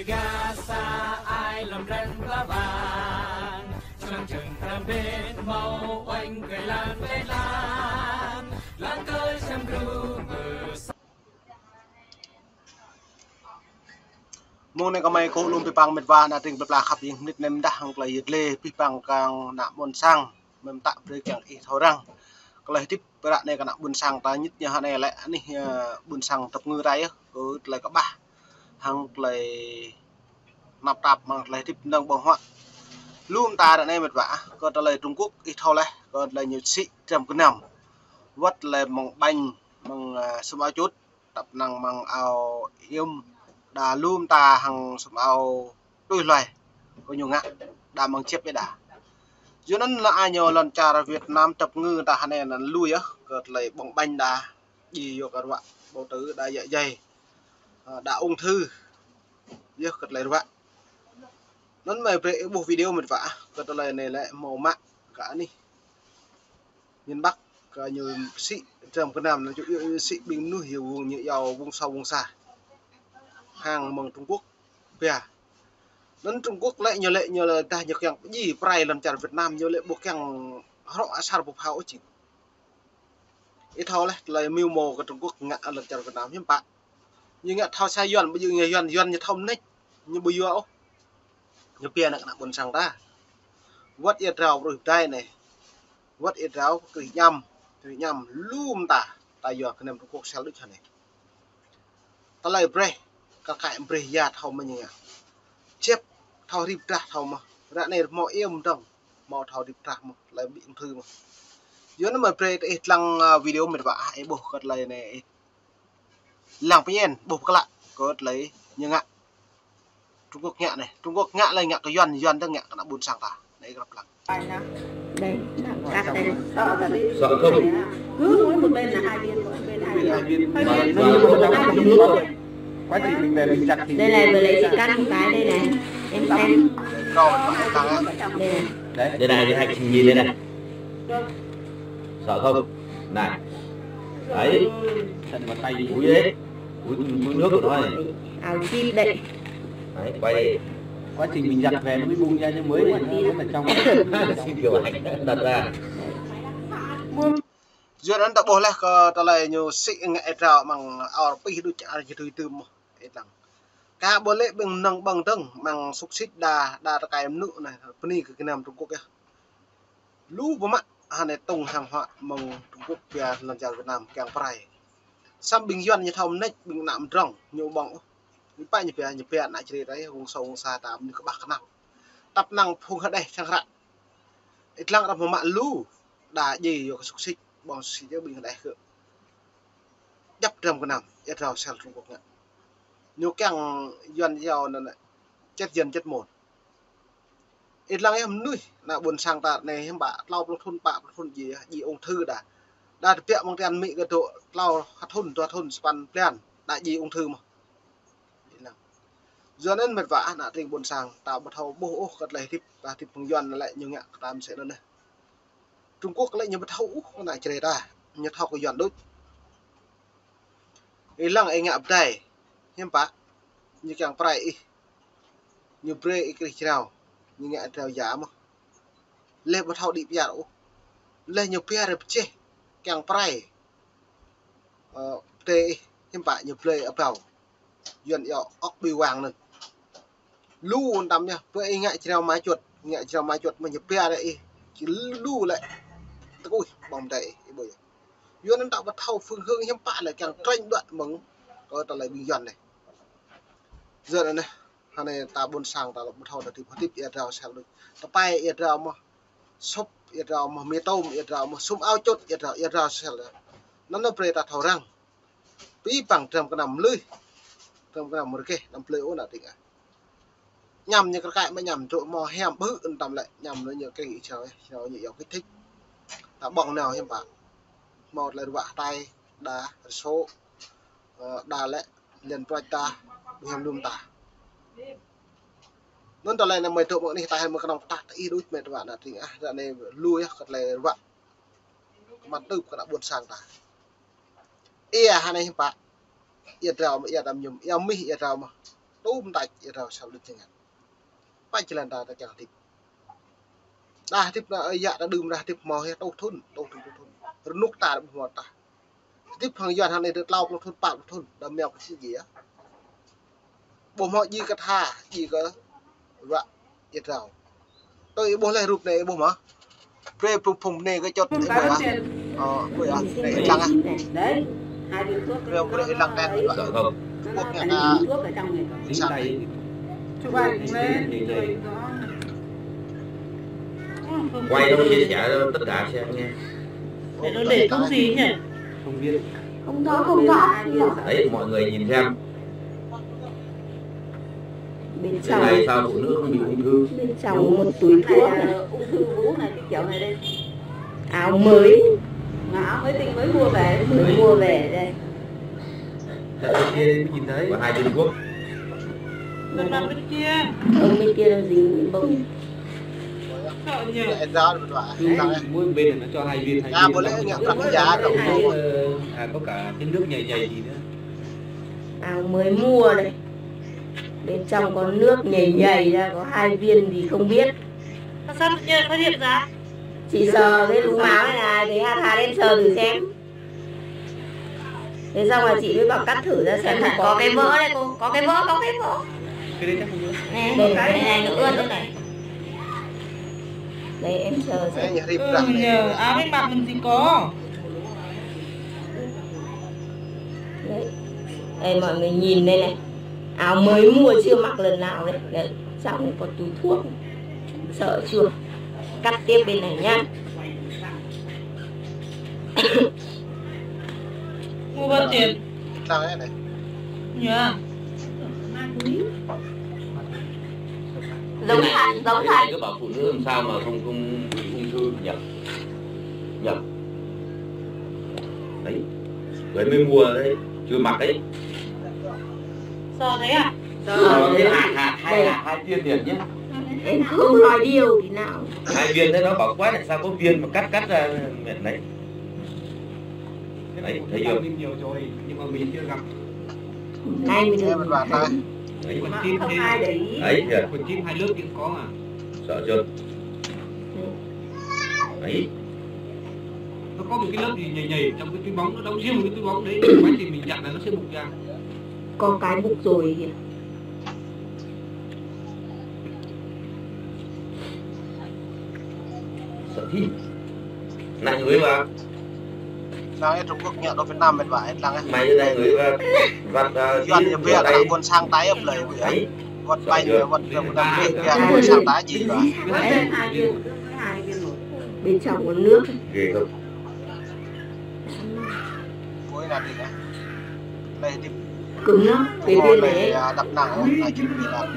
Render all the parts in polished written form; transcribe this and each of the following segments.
Gasa ai làm răng lá vàng trăng trừng thơm bên màu oanh cười lan về lan cơi xem ru bờ môn này có mấy cô luôn pipang mệt và là tình bập là khắp những nít nem đã hàng lấy yết lê pipang càng nạm môn sang mềm tạm với càng ít thấu răng có lấy tiếp với bạn này cả nạm buôn sang ta nhất nhà hàng này lại này buôn sang tập ngư đây cứ lấy các bà hàng lấy nạp tạp mà lấy tiếp nâng bằng hoạn luôn ta đã này mệt vả có ta lấy Trung Quốc ít thâu này có lấy nhiều sĩ trầm cái nằm vất lấy mong banh mong sum áo chút tập năng mong ao yếm đà luôn ta hàng sum ao đôi loài có nhiều ngã đà mong chép với đà cho nên là ai nhiều lần trà Việt Nam tập ngư ta này là lui á cợt lấy bóng banh đà gì vô các bạn bộ tử đà dạ dày đã ung thư với cợt lấy bạn nó mày về bộ video mình vả cợt lấy này lại màu mạ cả đi miền Bắc cả nhiều sĩ trầm cái nam là chủ yếu sĩ bình nuôi nhiều vùng như giàu vùng sâu vùng xa hàng bằng Trung Quốc về nên Trung Quốc lại nhiều là ta nhiều cái gì prai lần trà Việt Nam nhiều lệ buộc càng họ sao buộc hậu chỉ ít thôi là mưu mô của Trung Quốc ngã lần trà Việt Nam hiếm bạn nhưng ngã thao sai yuan bây giờ người yuan như thông nick như bây giờ như bia nặng nặng buồn sang ta vớt ít rau rồi đây này vớt ít rau cười nhầm lùm ta giờ cái nem Trung Quốc sao được này ta lại bre các cái bre ya thao mà như chép thao rịp ra thao mà ra này mọi em trong màu thao rịp ra mà lại bị ung thư mà dưới nó mà pre ít lăng video mệt vả ấy bộ cất lấy này lăng phải yên bộ các bạn cất lấy như ngạ Trung Quốc ngạ này Trung Quốc ngạ là ngạ cái doan đang ngạ nó buồn sang ta đấy gặp lăng đây cắt đây sợ không cứ một bên là hai biên quá trình mình về mình chặt thì đây này vừa lấy chị cắt một cái đây này em rồi tăng đây này đây này hai cái nhìn đây này sợ không này đấy chân vào tay úi đấy úi nước của nó này áo chim đây đấy quay đi quá trình mình giặt về nó mới bung ra như mới này nó ở trong xin kiểu ảnh đặt ra dưới đó ta bỏ lại ta lại nhiều sĩ nghệ trào bằng ao pi đôi chả như thứ tư mà rằng cả bộ lệ bằng nâng bằng tầng bằng xúc xích đà cái em nữ này pni cái nam Trung Quốc kia lú vào mặt hàng này tông hàng hóa mong Trung Quốc về lần chào Việt Nam càng phải xăm bình dân như thông nách bình nạm rồng nhiều bóng những bài như về lại chơi đấy vùng sâu vùng xa tạm như các bác nào tập năng phun ở đây chẳng hạn ít lăng đập một mạng lú đã gì vô cái xúc xích bọn xí cho bình ở đây cơ đắp trầm cái nằm ít rau sang Trung Quốc nữa nhiều càng dân giàu là chết dân chết một ít lăng em nuôi là buồn sang ta này em bà lau thôn gì ung thư đã tiệm bằng tiền mỹ cái độ lau thôn span plan đại gì ung thư mà do nên mệt vả là tình buồn sang tạo một thầu bố cất lấy thịt bằng doan lại nhiều ngạ tam sẽ lên đây Trung Quốc lại nhiều một thầu lại chơi ta nhiều thầu của doan đốt ít lăng anh ngạ đây em bà như càng phải như bre cái nào như ngạ treo giá mà lên một thầu đi bây giờ lên nhiều pia được chứ càng phải tê em bà nhiều bre ở đầu dần dọ ốc bì hoàng này lu tầm nha với ngại treo máy chuột mà nhập pia đấy chỉ lu lại ui bóng đầy bởi vì nó tạo vật thầu phương hướng hiếm bạn lại càng tranh đoạn mừng có ta lại bình dần này giờ này hàng này ta buôn sang ta là một thầu là tiếp rau sao được ta bay rau mà súp rau mà mì tôm rau mà sum ao chốt rau sao là nó pre ta thầu răng bí bằng trầm cái nằm lưới trầm cái nằm một cái nằm lưới ổn là tỉnh à nhầm như cái mà nhầm chỗ mò hẻm bự tầm lại nhầm nó nhiều cái nghĩ trời nhiều kích thích ta bỏng nào em bạn một là vạ tay đá số đá lệ liền quay ta nhầm luôn ta nên tao lại là mày tụi bọn này tay một cái đồng tạt y đút mệt bạn là thì ra này lui thật là vạ mặt tư đã buồn sang ta hai này em bạn yên rào mà yên đầm nhầm mi yên rào mà tôm đại rồi sao được chừng phải chỉ là ta chẳng thịt đa thịt là dạ đã đừng ra thịt mò hết đâu thun rồi nút ta được một ta thịt hàng giờ hàng này được lau thun bạc thun đâm mèo cái gì á bộ mọi gì cả tha gì cả vậy ít rồi tôi bố lại rụp này bố mà pre phùng này cái chốt đấy bố à bố à để lăng à đấy hai viên thuốc pre bố để lăng đen Sợ không? thuốc nhà ta thuốc ở trong này Dính tay. chụp ảnh lên rồi Quay đâu chia sẻ cho tất cả xem nghe. nó để thuốc gì nhỉ Không biết. không rõ Đấy mọi người nhìn xem. bên Cái này sao phụ nữ không bị ung thư? bên trong một túi thuốc này ung thư vú này cái kiểu này đây áo mới mới tinh mới mua về đây Tại bên kia nhìn thấy có 2 viên thuốc. bên kia là dính bông để ra được rồi mỗi bên này nó cho 2 viên à bố lẽ nhận các giá đâu có cả cái nước nhầy gì nữa. áo mới mua đây bên trong có nước nhầy ra có 2 viên thì không biết sao tự nhiên phát hiện ra chị sờ cái lúm áo này là thì Hà lên sờ thử xem thế xong là chị mới bảo cắt thử ra xem là có cái vỡ đây cô có cái vỡ Cái đấy chắc không biết. này này nó ươn thế này đây em sờ xem nhà rịp rằng nhờ áo bên mặt mình gì có đấy đây mọi người nhìn đây này áo mới mua chưa mặc lần nào đấy đấy trong này có túi thuốc sợ chưa cắt tiếp bên này nhá mua bao tiền sao đấy này nhờ giống thật Cứ bảo phụ nữ làm sao mà không bị ung thư nhỉ? Đấy. Vậy mới mua đấy, chưa mặc đấy. sợ đấy à Cái hai viên liền nhé. em không nói điều thì nào 2 viên đấy nó bảo quá tại sao có viên mà cắt ra miệng đấy. Cái Đấy, này thấy cũng chưa? bao nhiều rồi nhưng mà mình chưa gặp. nay mình em được vào ta Đấy, Quần chim không thế. ai để ý đấy kìa, Quần chim 2 lớp cũng có mà. sợ chưa? Đấy, Nó có một cái lớp gì nhầy trong cái túi bóng, nó đóng riêng một cái túi bóng đấy, quái thì mình chặt là nó sẽ bục ra. có cái bục rồi kìa sợ thi. Này người vào, đang ở Trung Quốc nhận ở Việt Nam bên vải đang ấy mày đây người vặt Doan nhập về là quân sang tái ấp lời bữa đấy, vật bay người vật đâm về quân sang tái gì rồi bên trong có nước ghê không? cuối là gì đấy đây thì cứng lắm cái bên này đập nặng là chuyện gì là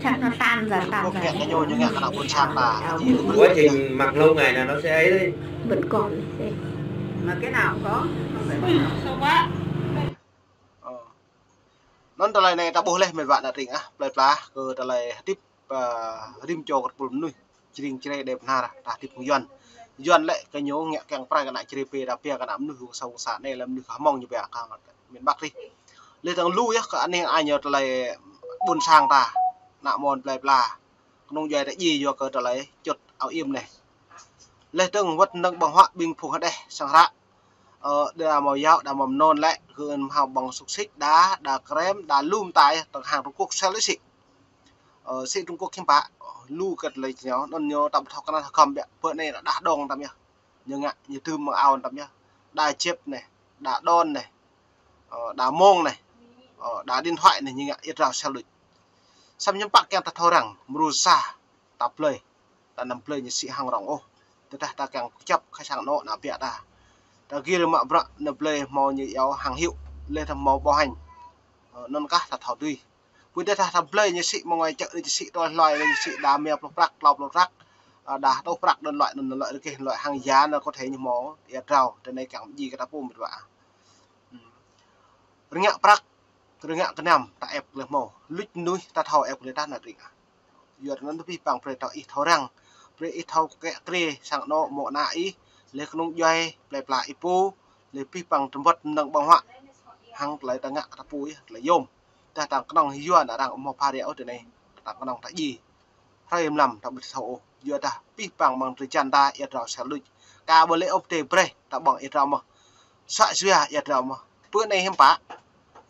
chắc nó tan ra quốc hiện cái nhô như nghe là quân sang là gì Quá trình mặc lâu ngày là nó sẽ ấy đấy. vẫn còn đây. Mà cái nào cũng có sợ quá non tờ này ta bố lên mình bạn là tỉnh á plei plá cơ tờ này tiếp rim cho cái bùn nuôi chinh chê đẹp na ta tiếp doan lại cái nhố nghe càng prai cái này chê pe đã pe cái nắm nuôi sâu sạn này làm nuôi khá mong như vậy càng miền Bắc đi lên thằng lui á cả anh em ai nhờ tờ này buôn sang ta nạ mòn plei plá nông dày đã gì vô cơ tờ này chốt áo im này lên từng vật nâng bằng họa bình phục ở đây sang ra đây là màu dao đã mầm non lại gần hào bằng xúc xích đá krem đá lùm tại tầng hàng Trung Quốc sẽ lấy xịt xịt Trung Quốc khiêm bạ lu cật lấy nhau non nhau tập thọ cái cầm bẹ vợ này là đá đòn tầm nhá nhưng ạ như thư mà ao tầm nhá đá chếp này đá đòn này đá mông này đá điện thoại này nhưng ạ ít rào xe lịch xăm nhắm bạc kem ta thao rằng mrusa tập play ta nằm play như sĩ hàng rong ô ta càng chấp khai sang nọ nạp bẹ ta ta kia là mạ vợ nộp lệ màu như áo hàng hiệu lên thầm màu bảo hành non cá thật thảo tùy với đây ta thầm play như sĩ mà ngoài chợ đi sĩ đòi loài lên sĩ đá mèo lọc rắc đá đâu rắc đơn loại cái loại hàng giá nó có thể như mỏ để rào trên này chẳng gì cái đá bùm vậy rừng nhạ rắc rừng nhạ cái nằm ta ép lên màu lít núi ta thầu ép lên ta là gì giờ nó bị bằng pre tao ít tháo răng pre ít tháo cái tre sang nó mỏ nạ ý lấy không dây lại ipo lấy pi bằng vật nâng bằng họa hăng lấy ta ngạ ta pui lấy yôm ta tang knong hiyo na rang mo pare o này tang knong ta gì hay em làm ta bật thổ vừa ta pi bằng bằng từ chân ta yết rau salud cả bữa lễ ốc tê pre ta bằng yết rau mà sợ chưa yết rau mà bữa nay em bả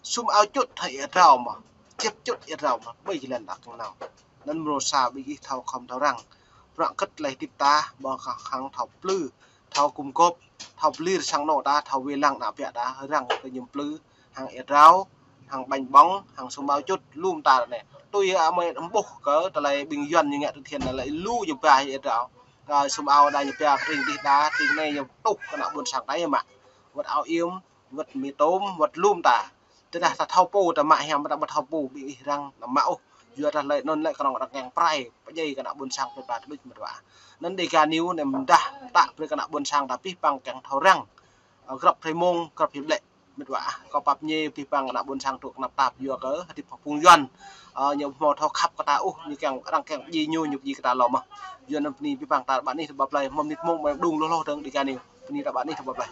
sum áo chút thấy yết rau mà chép chút yết rau mà bây giờ lần đặt nào nên mồ sa bị thao không thao răng rạng cất lấy tip ta bằng kháng thao plư thao cung cốp thao plư sang nọ ta thao về lăng nạp vẹt ta răng cái nhầm plư hàng yết rau hàng bánh bóng hàng sum áo chút lùm ta này tôi mới bốc cỡ ta lại bình dân như nghe thực hiện là lại lưu nhập về yết rau rồi sum áo đây nhập về trình đi đá trình này nhập tục cái nào buồn sáng đấy mà vật áo yếm vật mì tôm vật lùm ta tức là ta thao po ta mại hem ta bật thao po bị răng là mạo vừa ta lại non lại còn đặc ngang prai bây giờ cái nào buồn sang phải bà biết một vả nên để cả níu này mình đã tạo với cái nào buồn sang tapi bằng càng thao răng gặp thầy mông gặp hiệp lệ một vả có bắp nhê thì bằng cái nào buồn sang thuộc nạp tạp vừa cỡ thì học phung doan nhiều màu thao khắp cái ta như càng gì nhu nhục gì cái ta lò mà vừa nằm ni bằng ta bạn đi bắp lại mầm nít mông mà đùng lo lo đừng đi cả níu ni ta bạn đi bắp lại